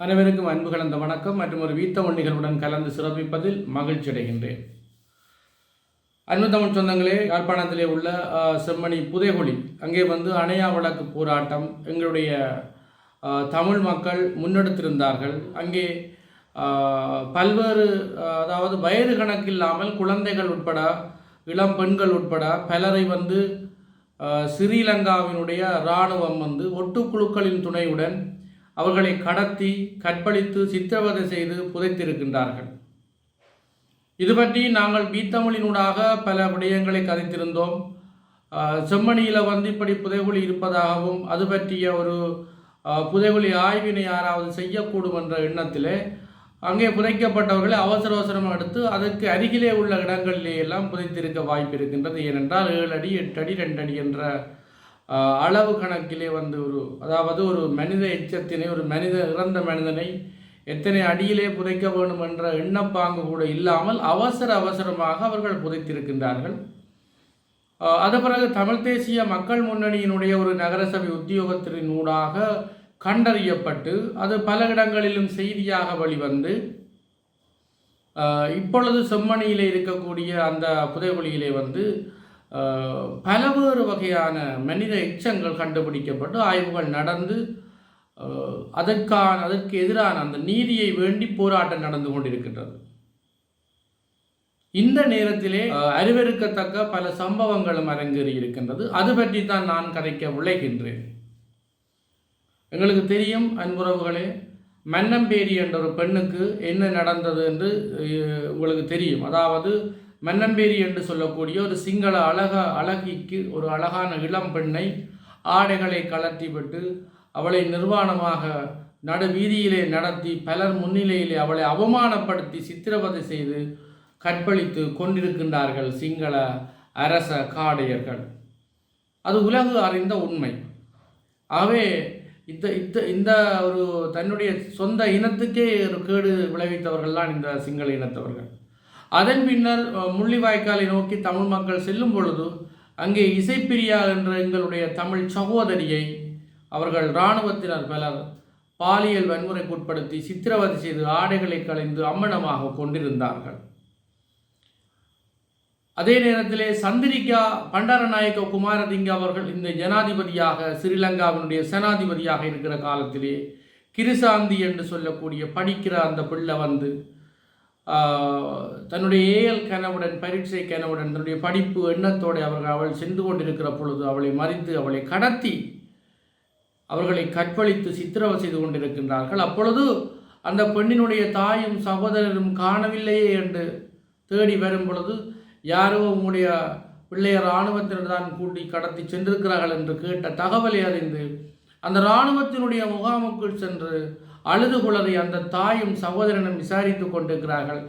அனைவருக்கும் அன்பு கலந்த வணக்கம் மற்றும் ஒரு வீத்தமிழ் நிகழ்வுடன் கலந்து சிறப்பிப்பதில் மகிழ்ச்சி அடைகின்றேன். அன்பு தமிழ் சொந்தங்களே, யாழ்ப்பாணத்திலே உள்ள செம்மணி புதைகுழி அங்கே அணையா வழக்கு போராட்டம் எங்களுடைய தமிழ் மக்கள் முன்னெடுத்திருந்தார்கள். அங்கே பல்வேறு அதாவது வயது கணக்கில்லாமல் குழந்தைகள் உட்பட இளம் பெண்கள் உட்பட பலரை ஸ்ரீலங்காவினுடைய இராணுவம் ஒட்டுக்குழுக்களின் துணையுடன் அவர்களை கடத்தி கற்பழித்து சித்திரவதை செய்து புதைத்திருக்கின்றார்கள். இது பற்றி நாங்கள் வீத்தமிழினூடாக பல விடயங்களை கதைத்திருந்தோம். செம்மணியில் இப்படி புதைகுழி இருப்பதாகவும் அது பற்றிய ஒரு புதைகுழி ஆய்வினை யாராவது செய்யக்கூடும் என்ற எண்ணத்திலே அங்கே புதைக்கப்பட்டவர்களை அவசர அவசரமாக எடுத்து அதற்கு அருகிலே உள்ள இடங்களிலே எல்லாம் புதைத்திருக்க வாய்ப்பு இருக்கின்றது. ஏனென்றால் 7 அடி 8 அடி 2 அடி என்ற அளவு கணக்கிலே ஒரு மனித எச்சத்தினை, ஒரு இறந்த மனிதனை எத்தனை அடியிலே புதைக்க வேண்டும் என்ற எண்ணப்பாங்கு கூட இல்லாமல் அவசரமாக அவர்கள் புதைத்திருக்கின்றார்கள். அது பிறகு தமிழ் தேசிய மக்கள் முன்னணியினுடைய ஒரு நகரசபை உத்தியோகத்தின் ஊடாக கண்டறியப்பட்டு அது பல இடங்களிலும் செய்தியாக வெளிவந்து இப்பொழுது செம்மணியிலே இருக்கக்கூடிய அந்த புதைகுழியிலே பலவேறு வகையான மனித எச்சங்கள் கண்டுபிடிக்கப்பட்டு ஆய்வுகள் நடந்து அதற்கு எதிரான அந்த நீதியை வேண்டி போராட்டம் நடந்து கொண்டிருக்கின்றது. இந்த நேரத்திலே அறிவறுக்கத்தக்க பல சம்பவங்களும் அரங்கேறி இருக்கின்றது. அது பற்றி தான் நான் கதைக்க விளைகின்றேன். எங்களுக்கு தெரியும் அன்புறவுகளே, மன்னம்பேரி என்ற ஒரு பெண்ணுக்கு என்ன நடந்தது என்று உங்களுக்கு தெரியும். அதாவது மன்னம்பேரி என்று சொல்லக்கூடிய ஒரு சிங்கள அழகிக்கு ஒரு அழகான இளம் பெண்ணை ஆடைகளை கலற்றிவிட்டு அவளை நிர்வாணமாக நடு வீதியிலே நடத்தி பலர் முன்னிலையிலே அவளை அவமானப்படுத்தி சித்திரவதை செய்து கற்பழித்து கொண்டிருக்கின்றார்கள் சிங்கள அரச காடையர்கள். அது உலகு அறிந்த உண்மை. ஆகவே இந்த ஒரு தன்னுடைய சொந்த இனத்துக்கே ஒரு கேடு விளைவித்தவர்கள்தான் இந்த சிங்கள இனத்தவர்கள். அதன் பின்னர் முள்ளிவாய்க்காலை நோக்கி தமிழ் மக்கள் செல்லும் பொழுது அங்கே இசைப்பிரியா என்ற எங்களுடைய தமிழ் சகோதரியை அவர்கள் இராணுவத்தினர் பலர் பாலியல் வன்முறைக்கு உட்படுத்தி சித்திரவதை செய்து ஆடைகளை களைந்து அம்மனமாக கொண்டிருந்தார்கள். அதே நேரத்திலே சந்திரிகா பண்டாரநாயக்க குமாரதிங்க அவர்கள் இந்த ஜனாதிபதியாக ஸ்ரீலங்காவினுடைய சேனாதிபதியாக இருக்கிற காலத்திலே கிருசாந்தி என்று சொல்லக்கூடிய படிக்கிற அந்த பிள்ளை தன்னுடைய ஏஎல் கனவுடன் பரீட்சை கனவுடன் தன்னுடைய படிப்பு எண்ணத்தோடு அவள் சென்று கொண்டிருக்கிற பொழுது அவளை மறித்து அவளை கடத்தி அவர்களை கற்பழித்து சித்திரவதை செய்து கொண்டிருக்கின்றார்கள். அப்பொழுது அந்த பெண்ணினுடைய தாயும் சகோதரரும் காணவில்லையே என்று தேடி வரும் பொழுது யாரோ உங்களுடைய பிள்ளைய இராணுவத்தினர் தான் கூட்டி கடத்தி சென்றிருக்கிறார்கள் என்று கேட்ட தகவலை அறிந்து அந்த இராணுவத்தினுடைய முகாமுக்குள் சென்று அழுது குளறி அந்த தாயும் சகோதரனும் விசாரித்து கொண்டிருக்கிறார்கள்.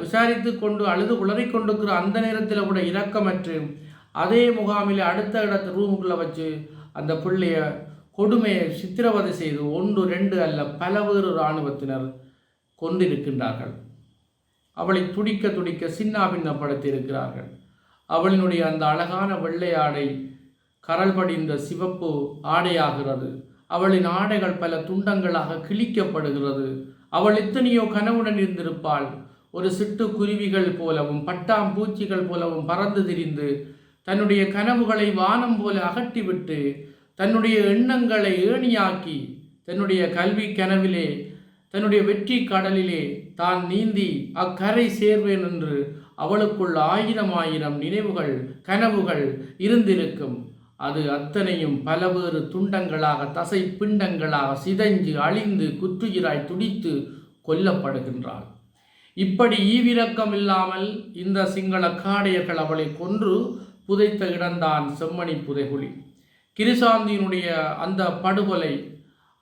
விசாரித்து கொண்டு அழுது குளறி கொண்டிருக்கிற அந்த நேரத்தில் கூட இரக்கமற்று அதே முகாமில் அடுத்த இடத்து ரூமுக்குள்ளே வச்சு அந்த பிள்ளைய கொடுமையை சித்திரவதை செய்து 1 2 அல்ல பலவேறு இராணுவத்தினர் கொண்டிருக்கின்றார்கள். அவளை துடிக்க சின்னாபின்னப்படுத்தி இருக்கிறார்கள். அவளினுடைய அந்த அழகான வெள்ளை ஆடை கரல் படிந்த சிவப்பு ஆடையாகிறது. அவளின் ஆடைகள் பல துண்டங்களாக கிழிக்கப்படுகிறது. அவள் எத்தனையோ கனவுடன் இருந்திருப்பாள். ஒரு சிட்டு குருவிகள் போலவும் பட்டாம்பூச்சிகள் போலவும் பறந்து திரிந்து தன்னுடைய கனவுகளை வானம் போல அகற்றிவிட்டு தன்னுடைய எண்ணங்களை ஏணியாக்கி தன்னுடைய கல்வி கனவிலே தன்னுடைய வெற்றி கடலிலே தான் நீந்தி அக்கரை சேர்வேன் என்று அவளுக்குள் 1000 நினைவுகள் கனவுகள் இருந்திருக்கும். அது அத்தனையும் பலவேறு துண்டங்களாக தசை பிண்டங்களாக சிதைஞ்சு அழிந்து குற்றுயிராய் துடித்து கொல்லப்படுகின்றாள். இப்படி ஈவிரக்கம் இல்லாமல் இந்த சிங்கள காடையர்கள் அவளை கொன்று புதைத்த இடம்தான் செம்மணி புதைகுழி. கிருசாந்தியினுடைய அந்த படுகொலை,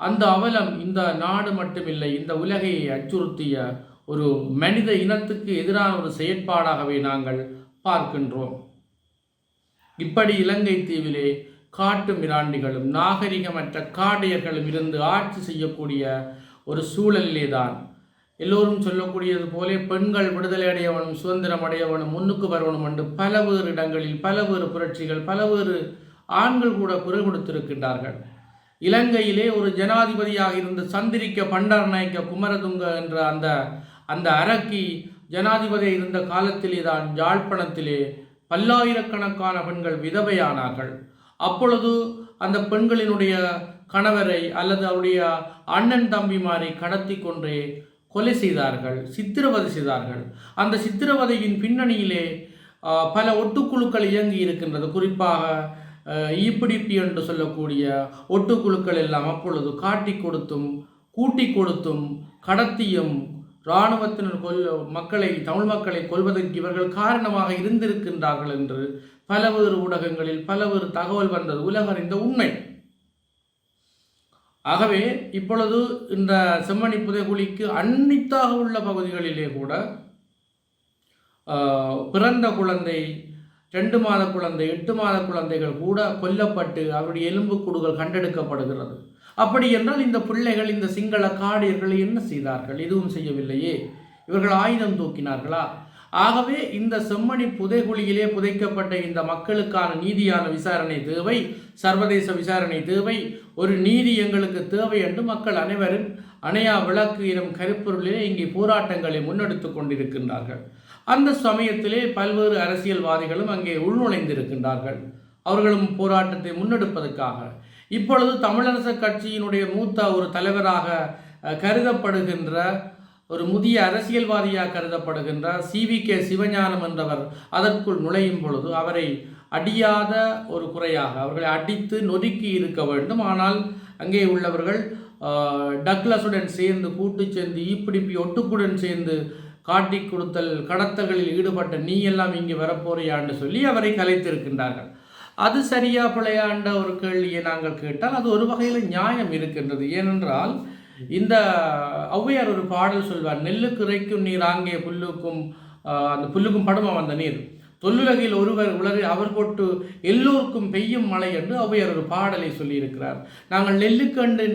அந்த அவலம் இந்த நாடு மட்டுமில்லை, இந்த உலகையை அச்சுறுத்திய ஒரு மனித இனத்துக்கு எதிரான ஒரு செயற்பாடாகவே நாங்கள் பார்க்கின்றோம். இப்படி இலங்கை தீவிலே காட்டு மிராண்டிகளும் நாகரிகமற்ற காடையர்களும் இருந்து ஆட்சி செய்யக்கூடிய ஒரு சூழலிலே தான் எல்லோரும் சொல்லக்கூடியது போல பெண்கள் விடுதலை அடையவனும் சுதந்திரம் அடையவனும் முன்னுக்கு வரவனும் என்று பலவேறு இடங்களில் பலவேறு புரட்சிகள் பலவேறு ஆண்கள் கூட குரல் கொடுத்திருக்கின்றார்கள். இலங்கையிலே ஒரு ஜனாதிபதியாக இருந்த சந்திரிக்க பண்டாரநாயக்க குமரதுங்க என்ற அந்த அந்த அரக்கி ஜனாதிபதியாக இருந்த காலத்திலே தான் யாழ்ப்பாணத்திலே பல்லாயிரக்கணக்கான பெண்கள் விதவையானார்கள். அப்பொழுது அந்த பெண்களினுடைய கணவரை அல்லது அவருடைய அண்ணன் தம்பிமாரை கடத்தி கொன்றே கொலை செய்தார்கள், சித்திரவதை செய்தார்கள். அந்த சித்திரவதையின் பின்னணியிலே பல ஒட்டுக்குழுக்கள் இயங்கி இருக்கின்றது. குறிப்பாக ஈப்பிடிப்பி என்று சொல்லக்கூடிய ஒட்டுக்குழுக்கள் எல்லாம் அப்பொழுது காட்டி கொடுத்தும் கூட்டி கொடுத்தும் கடத்தியும் இராணுவத்தினர் மக்களை தமிழ் மக்களை கொல்வதற்கு இவர்கள் காரணமாக இருந்திருக்கின்றார்கள் என்று பலவேறு ஊடகங்களில் பலவேறு தகவல் வந்தது, உலகறிந்த உண்மை. ஆகவே இப்பொழுது இந்த செம்மணி புதைகுழிக்கு அன்னித்தாக உள்ள பகுதிகளிலே கூட பிறந்த குழந்தை, 2 மாத குழந்தை, 8 மாத குழந்தைகள் கூட கொல்லப்பட்டு அவருடைய எலும்புக்கூடுகள் கண்டெடுக்கப்படுகிறது. அப்படி என்றால் இந்த பிள்ளைகள், இந்த சிங்கள காடியர்கள் என்ன செய்தார்கள்? எதுவும் செய்யவில்லையே. இவர்கள் ஆயுதம் தூக்கினார்களா? ஆகவே இந்த செம்மணி புதைகுழியிலே புதைக்கப்பட்ட இந்த மக்களுக்கான நீதியான விசாரணை தேவை, சர்வதேச விசாரணை தேவை, ஒரு நீதி எங்களுக்கு தேவை என்று மக்கள் அனைவரும் அணையா விளக்கு எனும் கருப்பொருளிலே இங்கே போராட்டங்களை முன்னெடுத்து கொண்டிருக்கின்றார்கள். அந்த சமயத்திலே பல்வேறு அரசியல்வாதிகளும் அங்கே உள்நுழைந்திருக்கின்றார்கள், அவர்களும் போராட்டத்தை முன்னெடுப்பதற்காக. இப்பொழுது தமிழரசு கட்சியினுடைய மூத்த ஒரு தலைவராக கருதப்படுகின்ற ஒரு முதிய அரசியல்வாதியாக கருதப்படுகின்ற CVK சிவஞானம் என்றவர் அதற்குள் நுழையும் பொழுது அவரை அடியாத ஒரு குறையாக அவர்களை அடித்து நொறுக்கி இருக்க வேண்டும். ஆனால் அங்கே உள்ளவர்கள் டக்ளஸுடன் சேர்ந்து கூட்டு சேர்ந்து ஈப்பிடிப்பி ஒட்டுக்குடன் சேர்ந்து காட்டி கொடுத்தல் கடத்தல்களில் ஈடுபட்ட நீ எல்லாம் இங்கே வரப்போறியான்னு சொல்லி அவரை கலைத்திருக்கின்றார்கள். அது சரியா பிழையாண்ட ஒரு கேள்வியை நாங்கள் கேட்டால் அது ஒரு வகையில் நியாயம் இருக்கின்றது. ஏனென்றால் இந்த ஔவையார் ஒரு பாடல் சொல்வார், நெல்லுக்கு இறைக்கும் நீர் ஆங்கே புல்லுக்கும் அந்த புல்லுக்கும் படுமா வந்த நீர் தொல்லுலகில் ஒருவர் உலகு அவர் கொட்டு எல்லோருக்கும் பெய்யும் மழை என்று ஔவையார் ஒரு பாடலை சொல்லியிருக்கிறார். நாங்கள் நெல்லுக்கண்டு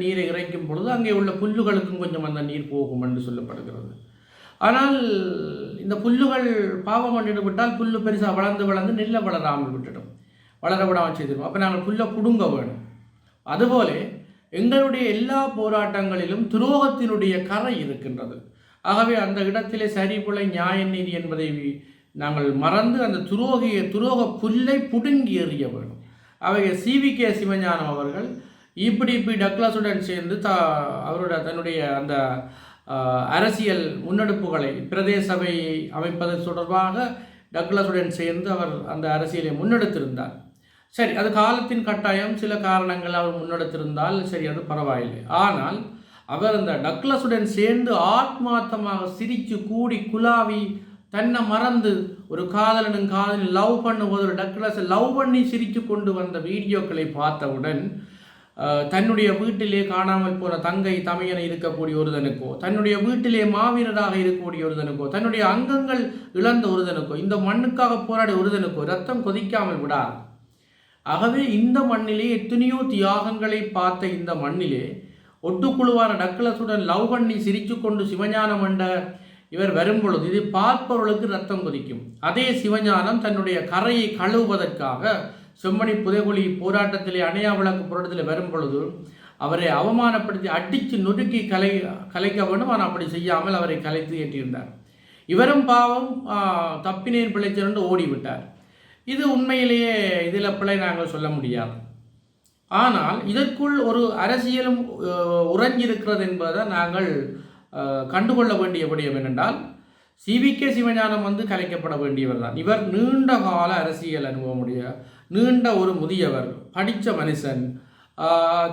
நீரை இறைக்கும் பொழுது அங்கே உள்ள புல்லுகளுக்கும் கொஞ்சம் அந்த நீர் போகும் என்று சொல்லப்படுகிறது. ஆனால் இந்த புல்லுகள் பாவம் பண்ணிட்டு விட்டால் புல்லு பெருசாக வளர்ந்து நெல்லை வளராமல் விட்டுடும், வளர விடாமல் செய்திடும். அப்போ நாங்கள் புல்லை பிடுங்க வேணும். அதுபோல எங்களுடைய எல்லா போராட்டங்களிலும் துரோகத்தினுடைய கரை இருக்கின்றது. ஆகவே அந்த இடத்திலே சரி புலை நியாய நீதி என்பதை நாங்கள் மறந்து அந்த துரோக புல்லை புடுங்கி எறிய வேண்டும். அவைய CVK சிவஞானம் அவர்கள் இப்படி டக்ளஸுடன் சேர்ந்து தன்னுடைய அந்த அரசியல் முன்னெடுப்புகளை பிரதேச சபை அமைப்பது தொடர்பாக டக்ளஸுடன் சேர்ந்து அவர் அந்த அரசியலை முன்னெடுத்திருந்தார். சரி, அது காலத்தின் கட்டாயம், சில காரணங்கள் அவர் முன்னெடுத்திருந்தால் சரி, அது பரவாயில்லை. ஆனால் அவர் அந்த டக்ளஸுடன் சேர்ந்து ஆத்மார்த்தமாக சிரித்து கூடி குலாவி தன்னை மறந்து ஒரு காதலனும் காதலின் லவ் பண்ணும்போது ஒரு டக்ளஸை லவ் பண்ணி சிரித்து கொண்டு வந்த வீடியோக்களை பார்த்தவுடன் தன்னுடைய வீட்டிலே காணாமல் போன தங்கை தமையனை இருக்கக்கூடிய ஒருதனுக்கோ, தன்னுடைய வீட்டிலே மாவீரராக இருக்கக்கூடிய ஒருதனுக்கோ, தன்னுடைய அங்கங்கள் இழந்த ஒருதனுக்கோ, இந்த மண்ணுக்காக போராடிய ஒருதனுக்கோ ரத்தம் கொதிக்காமல் விடார். ஆகவே இந்த மண்ணிலே எத்தனையோ தியாகங்களை பார்த்த இந்த மண்ணிலே ஒட்டுக்குழுவான டக்ளஸுடன் லவ் பண்ணி சிரித்து கொண்டு சிவஞானம் என்ற இவர் வரும்பொழுது இது பார்ப்பவர்களுக்கு ரத்தம் கொதிக்கும். அதே சிவஞானம் தன்னுடைய கரையை கழுவுவதற்காக செம்மணி புதைகுழி போராட்டத்திலே அணையா விளக்கு போராட்டத்தில் வரும் பொழுது அவரை அவமானப்படுத்தி அடித்து நொறுக்கி கலைக்க வேண்டும். ஆனால் அப்படி செய்யாமல் அவரை கலைத்து ஏற்றியிருந்தார். இவரும் பாவம் தப்பினேன் பிழைச்சிருந்து ஓடிவிட்டார். இது உண்மையிலேயே இதில் பிழை நாங்கள் சொல்ல முடியாது. ஆனால் இதற்குள் ஒரு அரசியலும் உறைஞ்சிருக்கிறது என்பதை நாங்கள் கண்டுகொள்ள வேண்டிய விடயம் என்னென்றால், CVK சிவஞானம் கலைக்கப்பட வேண்டியவர் தான். இவர் நீண்ட கால அரசியல் அனுபவமுடைய நீண்ட ஒரு முதியவர், படித்த மனுஷன்,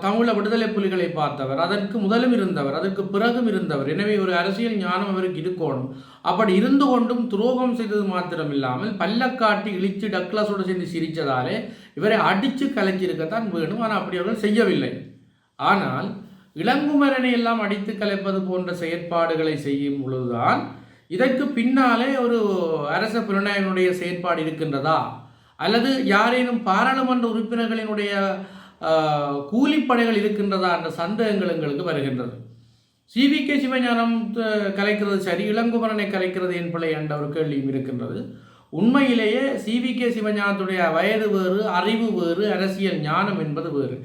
தமிழ விடுதலை புலிகளை பார்த்தவர், அதற்கு முதலும் இருந்தவர், அதற்கு பிறகும் இருந்தவர். எனவே ஒரு அரசியல் ஞானம் அவருக்கு இருக்கணும். அப்படி இருந்து கொண்டும் துரோகம் செய்தது மாத்திரமில்லாமல் பல்லக்காட்டி இழித்து டக்ளஸோடு சேர்ந்து சிரித்ததாலே இவரை அடித்து கலைச்சிருக்கத்தான் வேணும். ஆனால் அப்படி அவர்கள் செய்யவில்லை. ஆனால் இளங்குமரனை எல்லாம் அடித்து கலைப்பது போன்ற செயற்பாடுகளை செய்யும் பொழுதுதான் இதற்கு பின்னாலே ஒரு அரச புலனாய்வினுடைய செயற்பாடு இருக்கின்றதா, அல்லது யாரேனும் பாராளுமன்ற உறுப்பினர்களினுடைய கூலிப்படைகள் இருக்கின்றதா என்ற சந்தேகங்கள் எங்களுக்கு வருகின்றது. CVK சிவஞானம் கலைக்கிறது சரி, இளங்குமரனை கலைக்கிறது என்பதை என்ற ஒரு கேள்வியும் இருக்கின்றது. உண்மையிலேயே சிவிகே சிவஞானத்துடைய வயது வேறு, அறிவு வேறு, அரசியல் ஞானம் என்பது வேறு.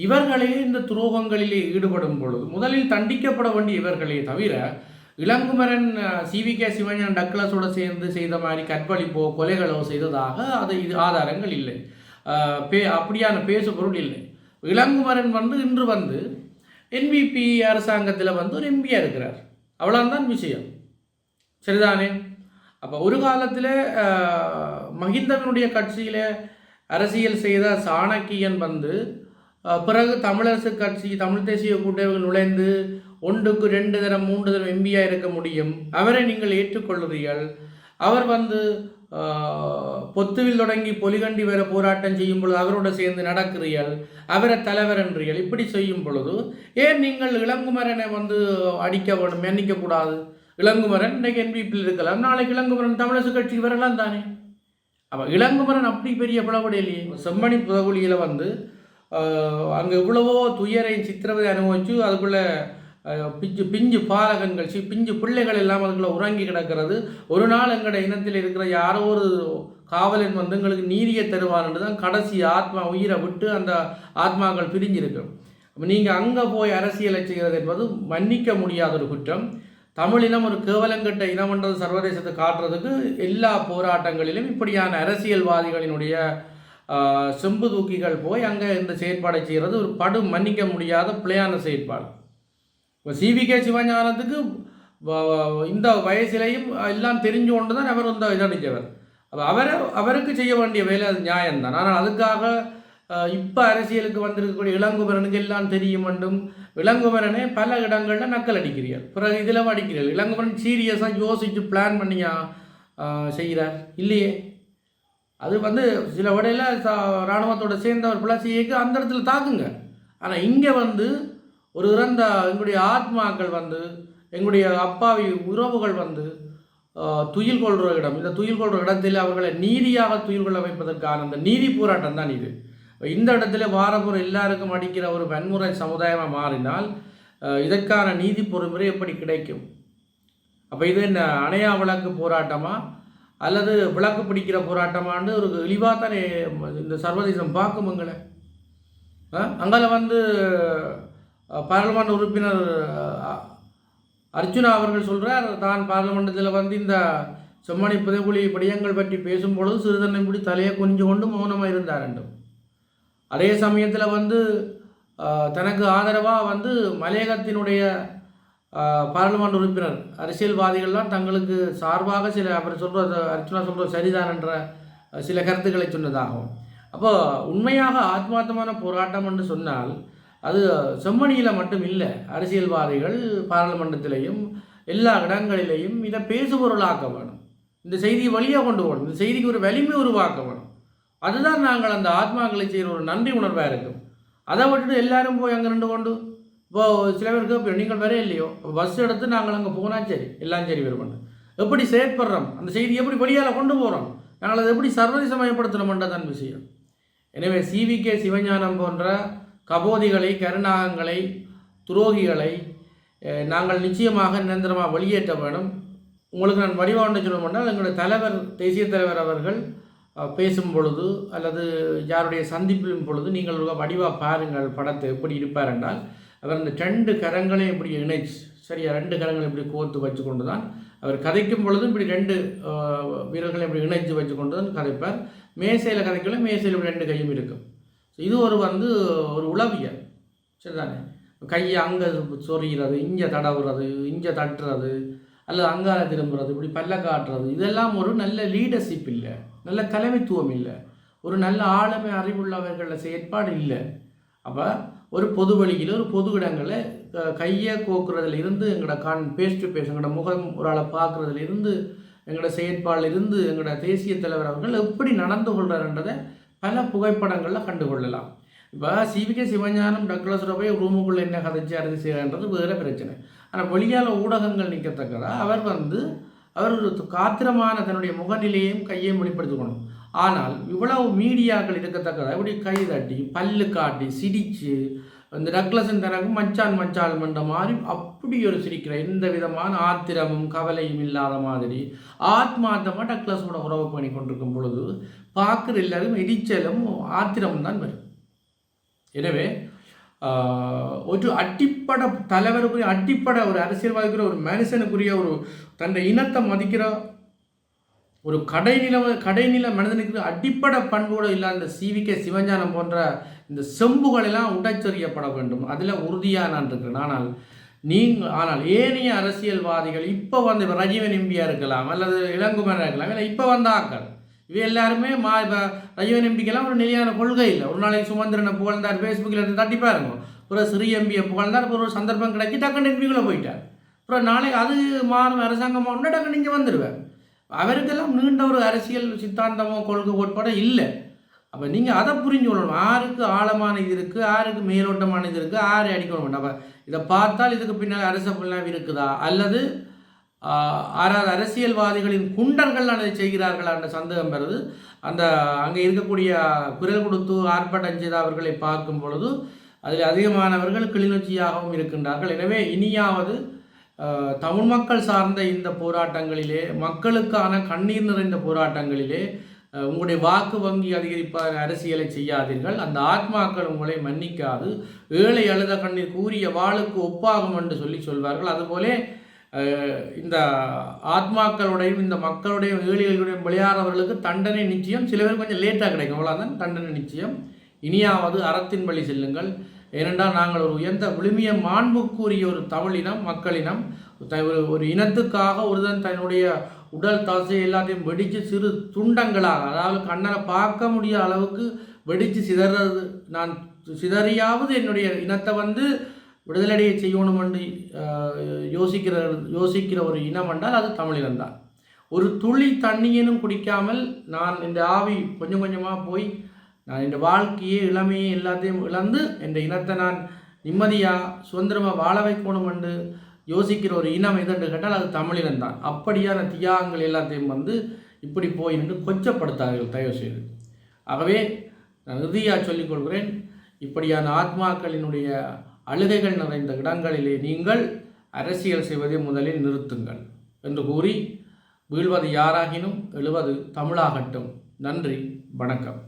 இவர்களே இந்த துரோகங்களிலே ஈடுபடும் பொழுது முதலில் தண்டிக்கப்பட வேண்டிய இவர்களே தவிர, இளங்குமரன் சிவிகே சிவஞானம் டக்ளஸோடு சேர்ந்து செய்த மாதிரி கற்பழிப்போ கொலைகளோ செய்ததாக இது ஆதாரங்கள் இல்லை. அப்படியான பேசுபொருள் இல்லை. இளங்குமரன் இன்று என்பிபி அரசாங்கத்தில் ஒரு எம்பியாக இருக்கிறார். அவ்வளோதான் விஷயம். சரிதானே? அப்போ ஒரு காலத்தில் மஹிந்தவனுடைய கட்சியில் அரசியல் செய்த சாணக்கியன் பிறகு தமிழரசு கட்சி, தமிழ் தேசிய கூட்டமைப்பில் நுழைந்து 1க்கு 2 தரம் 3 தரம் எம்பியாக இருக்க முடியும். அவரை நீங்கள் ஏற்றுக்கொள்கிறீர்கள். அவர் பொத்துவில் தொடங்கி பொலிகண்டி வர போராட்டம் செய்யும் பொழுது அவரோட சேர்ந்து நடக்கிறீர்கள், அவரை தலைவர் என்றீர்கள். இப்படி செய்யும் பொழுது ஏன் நீங்கள் இளங்குமரனை அடிக்க வேணும், மன்னிக்கக்கூடாது? இளங்குமரன் இன்றைக்கு என்பிபியில் இருக்கலாம், நாளைக்கு இளங்குமரன் தமிழரசு கட்சி வரலாம் தானே. அப்போ இளங்குமரன் அப்படி பெரிய பிளவுடையிலேயே செம்மணி புதகுலியில் அங்கே இவ்வளவோ துயரையும் சித்திரவதை அனுபவிச்சு அதுக்குள்ளே பிஞ்சு பாலகன்கள் பிஞ்சு பிள்ளைகள் எல்லாம் அதுக்குள்ளே உறங்கி கிடக்கிறது. ஒரு நாள் எங்களோட இனத்தில் இருக்கிற யாரோ ஒரு காவலன் எங்களுக்கு நீதியை தருவார்ன்னு தான் கடைசி ஆத்மா உயிரை விட்டு அந்த ஆத்மாக்கள் பிரிஞ்சிருக்கும். அப்போ நீங்கள் அங்கே போய் அரசியலை செய்கிறது என்பது மன்னிக்க முடியாத ஒரு குற்றம். தமிழினம் ஒரு கேவலங்கட்ட இனம்ன்றது சர்வதேசத்தை காட்டுறதுக்கு எல்லா போராட்டங்களிலும் இப்படியான அரசியல்வாதிகளினுடைய செம்பு தூக்கிகள் போய் அங்கே இந்த செயற்பாடை செய்கிறது ஒரு மன்னிக்க முடியாத பிழையான செயற்பாடு. இப்போ சிவிகே சிவஞானத்துக்கு இந்த வயசிலையும் எல்லாம் தெரிஞ்சு கொண்டு தான் அவர் இதடித்தவர். அவருக்கு செய்ய வேண்டிய வேலை அது நியாயம்தான். ஆனால் அதுக்காக இப்போ அரசியலுக்கு வந்திருக்கக்கூடிய இளங்குமரனுக்கு எல்லாம் தெரியும் என்றும் இளங்குமரனே பல இடங்களில் நக்கல் அடிக்கிறீர்கள், பிறகு இதில் அடிக்கிறீர்கள். இளங்குமரன் சீரியஸாக யோசித்து பிளான் பண்ணியா செய்கிறார் இல்லையே. அது சில வடையில் இராணுவத்தோடு சேர்ந்தவர் பிளஸியேக்கு அந்த இடத்துல தாக்குங்க. ஆனால் இங்கே ஒரு இறந்த எங்களுடைய ஆத்மாக்கள் எங்களுடைய அப்பாவி உறவுகள் துயில் கொள்கிற இடம், இந்த துயில் கொள்கிற இடத்தில் அவர்களை நீதியாக துயில் கொள்ள வைப்பதற்கான அந்த நீதி போராட்டம் தான் இது. இந்த இடத்துல வாரபுரம் எல்லாருக்கும் அடிக்கிற ஒரு வன்முறை சமுதாயமாக மாறினால் இதற்கான நீதி பொறுமுறை எப்படி கிடைக்கும்? அப்போ இது என்ன அணையா விளக்கு போராட்டமா அல்லது விளக்கு பிடிக்கிற போராட்டமான்னு ஒரு இழிவாக தானே இந்த சர்வதேசம் பார்க்குமங்களை. அங்கே பாராளுமன்ற உறுப்பினர் அர்ச்சுனா அவர்கள் சொல்கிறார், தான் பாராளுமன்றத்தில் இந்த செம்மணி புதைகுழி படியங்கள் பற்றி பேசும்பொழுது சிறுதன்னை இப்படி தலையை குனிஞ்சு கொண்டு மௌனமாக இருந்தார் என்றும். அதே சமயத்தில் தனக்கு ஆதரவாக மலையகத்தினுடைய பாராளுமன்ற உறுப்பினர் அரசியல்வாதிகள்லாம் தங்களுக்கு சார்பாக சில அவர் சொல்கிற அர்ச்சனா சொல்கிற சரிதான் என்ற சில கருத்துக்களை சொன்னதாகும். அப்போது உண்மையாக ஆத்மார்த்தமான போராட்டம் என்று சொன்னால் அது செம்மணியில் மட்டும் இல்லை, அரசியல்வாதிகள் பாராளுமன்றத்திலையும் எல்லா இடங்களிலையும் இதை பேசுபொருளாக்க வேணும். இந்த செய்தியை வழியாக கொண்டு போகணும், இந்த செய்திக்கு ஒரு வலிமை உருவாக்க வேணும். அதுதான் நாங்கள் அந்த ஆத்மாக்களை செய்கிற ஒரு நன்றி உணர்வாக இருக்கும். அதை விட்டுட்டு எல்லாரும் போய் அங்கே நின்று கொண்டு இப்போது சில பேருக்கு இப்போ நீங்கள் வரே இல்லையோ பஸ் எடுத்து நாங்கள் அங்கே போனால் சரி எல்லாம் சரி வருமானு எப்படி செயற்படுறோம், அந்த செய்தி எப்படி வழியால் கொண்டு போகிறோம், நாங்கள் அதை எப்படி சர்வதேசமயப்படுத்தணுமென்றதான் விஷயம். எனவே சிவிகே சிவஞானம் போன்ற கபோதிகளை, கருணாகங்களை, துரோகிகளை நாங்கள் நிச்சயமாக நிரந்தரமாக வெளியேற்ற வேணும். உங்களுக்கு நான் வடிவாண்ட சொல்லணும்னால் எங்களுடைய தலைவர், தேசிய தலைவர் அவர்கள் பேசும் பொழுது அல்லது யாருடைய சந்திப்பிலும் பொழுது நீங்கள் வடிவாக பாருங்கள் படத்தை எப்படி இருப்பார் என்றால் அவர் இந்த 2 கரங்களையும் இப்படி இணைச்சு சரியா 2 கரங்களை இப்படி கோர்த்து வச்சு கொண்டு தான் அவர் கதைக்கும் பொழுதும் இப்படி 2 வீரர்களை இப்படி இணைச்சு வச்சு கொண்டு தான் கதைப்பார். மேசையில் கதைக்கல மேசையில் இப்படி 2 கையும் இருக்கும். இது ஒரு உளவியல் சரிதானே. கையை அங்கே சொறிகிறது, இங்கே தடவுறது, இங்கே தட்டுறது அல்லது அங்கால திரும்புறது, இப்படி பல்ல காட்டுறது, இதெல்லாம் ஒரு நல்ல லீடர்ஷிப் இல்லை, நல்ல தலைமைத்துவம் இல்லை, ஒரு நல்ல ஆளுமை அறிவுள்ளவர்களில் செயற்பாடு இல்லை. அப்போ ஒரு பொது வழியில் ஒரு பொது இடங்களில் கையை கோக்குறதுல இருந்து எங்களோட பேஸ் டு பேஸ் எங்களோட முகம் ஒரு ஆளை பார்க்குறதுல இருந்து எங்களோட செயற்பாடில் இருந்து எங்களோட தேசிய தலைவர் அவர்கள் எப்படி நடந்து கொள்கிறார்ன்றதை பல புகைப்படங்களில் கண்டுகொள்ளலாம். இப்போ சிவிகே சிவஞானம் டக்ளஸ் போய் ரூமுக்குள்ளே என்ன கதைச்சி அரசு செய்யறது வேறு பிரச்சனை. ஆனால் வெளியால் ஊடகங்கள் நிற்கத்தக்கதா அவர் காத்திரமான தன்னுடைய முகநிலையையும் கையையும் வெளிப்படுத்திக்கணும். ஆனால் இவ்வளவு மீடியாக்கள் இருக்கத்தக்கதா இப்படி கை தட்டி பல்லு காட்டி சிரித்து இந்த டக்ளஸும் தனக்கும் மச்சான் மச்சான் என்ற மாதிரி அப்படி ஒரு சிரிக்கிற எந்த விதமான ஆத்திரமும் கவலையும் இல்லாத மாதிரி ஆத்மார்த்தமாக டக்ளஸோட உறவு பண்ணி கொண்டிருக்கும் பொழுது பார்க்குற எல்லாரும் எரிச்சலும் ஆத்திரமும் தான் வரும். எனவே ஒரு அடிப்பட தலைவருக்குரிய அடிப்படை ஒரு அரசியல்வாதிக்குரிய ஒரு மனுஷனுக்குரிய ஒரு தன்னை இனத்தை மதிக்கிற ஒரு கடைநில மனிதனுக்கு அடிப்படை பண்புகள் இல்லாத இந்த CVK சிவஞானம் போன்ற இந்த செம்புகளெல்லாம் உடைச்செறியப்பட வேண்டும். அதில் உறுதியாக நான் இருக்கிறேன். ஆனால் ஏனைய அரசியல்வாதிகள் இப்போ வந்து ரஜீவன் எம்பியாக இருக்கலாம் அல்லது இளங்குமரன் இருக்கலாம், இல்லை இப்போ வந்த ஆக்கள் இவை எல்லாருமே ரஜீவன் எம்பிக்கெல்லாம் ஒரு நிலையான கொள்கை இல்லை. ஒரு நாளைக்கு சுமந்திரனை புகழ்ந்தார், ஃபேஸ்புக்கில் எடுத்து தட்டி பாருங்க. அப்புறம் சிறிய எம்பியை புகழ்ந்தார், அப்புறம் ஒரு சந்தர்ப்பம் கிடைச்சி டக்குன்னு எம்பிக்குள்ளே போயிட்டார். அப்புறம் நாளைக்கு அது மாறும் அரசாங்கம் மாறும்னா டக்குன்னு இங்கே வந்துடுவேன். அவருக்கெல்லாம் நீண்ட ஒரு அரசியல் சித்தாந்தமோ கொள்கை கோட்பாடோ இல்லை. அப்போ நீங்கள் அதை புரிஞ்சு கொள்ளணும். யாருக்கு ஆழமான இது இருக்குது, யாருக்கு மேலோட்டமான இது இருக்குது, யாரை அடிக்கணும். அப்போ இதை பார்த்தால் இதுக்கு பின்னால் அரச பிள்ளாம் இருக்குதா அல்லது ஆறாவது அரசியல்வாதிகளின் குண்டர்கள் அதை செய்கிறார்கள் என்ற சந்தேகம் பெறுது. அந்த அங்கே இருக்கக்கூடிய குரல் கொடுத்து ஆர்ப்பாட்டம் செய்த அவர்களை பார்க்கும் பொழுது அதில் அதிகமானவர்கள் கிளிநொச்சியாகவும் இருக்கின்றார்கள். எனவே இனியாவது தமிழ் மக்கள் சார்ந்த இந்த போராட்டங்களிலே, மக்களுக்கான கண்ணீர் நிறைந்த போராட்டங்களிலே உங்களுடைய வாக்கு வங்கி அதிகரிப்பான அரசியலை செய்யாதீர்கள். அந்த ஆத்மாக்கள் உங்களை மன்னிக்காது. ஏழை அழுத கண்ணீர் கூறிய வாளுக்கு ஒப்பாகும் என்று சொல்வார்கள். அதுபோல இந்த ஆத்மாக்களுடையும் இந்த மக்களுடையும் ஏழைகளுடையும் விளையாடுறவர்களுக்கு தண்டனை நிச்சயம். சில பேர் கொஞ்சம் லேட்டாக கிடைக்கும், அவ்வளோதான். தண்டனை நிச்சயம். இனியாவது அறத்தின் வழி செல்லுங்கள். ஏனென்றால் நாங்கள் ஒரு உயர்ந்த விழுமிய மாண்புக்குரிய ஒரு தமிழினம், மக்களினம். ஒரு இனத்துக்காக ஒருதன் தன்னுடைய உடல் தசை எல்லாத்தையும் வெடித்து சிறு துண்டங்களாக, அதாவது கண்ணால் பார்க்க முடியாத அளவுக்கு வெடித்து சிதறது, நான் சிதறியாவது என்னுடைய இனத்தை வந்து விடுதலையை செய்யணும் என்று யோசிக்கிற ஒரு இனம் என்றால் அது தமிழினம்தான். ஒரு துளி தண்ணியனும் குடிக்காமல் நான் இந்த ஆவி கொஞ்சம் கொஞ்சமாக போய் நான் இந்த வாழ்க்கையே இளமையே எல்லாத்தையும் இழந்து இந்த இனத்தை நான் நிம்மதியாக சுதந்திரமாக வாழ வைக்கணும் என்று யோசிக்கிற ஒரு இனம் எதுன்னு கேட்டால் அது தமிழினம்தான். அப்படியான தியாகங்கள் எல்லாத்தையும் வந்து இப்படி போய் நின்று கொச்சப்படுத்தார்கள் தயவு செய்து. ஆகவே நான் இறுதியாக சொல்லிக்கொள்கிறேன், இப்படியான ஆத்மாக்களினுடைய அழுகைகள் நிறைந்த இடங்களிலே நீங்கள் அரசியல் செய்வதை முதலில் நிறுத்துங்கள் என்று கூறி, வீழ்வது யாராகினும் எழுவது தமிழாகட்டும். நன்றி, வணக்கம்.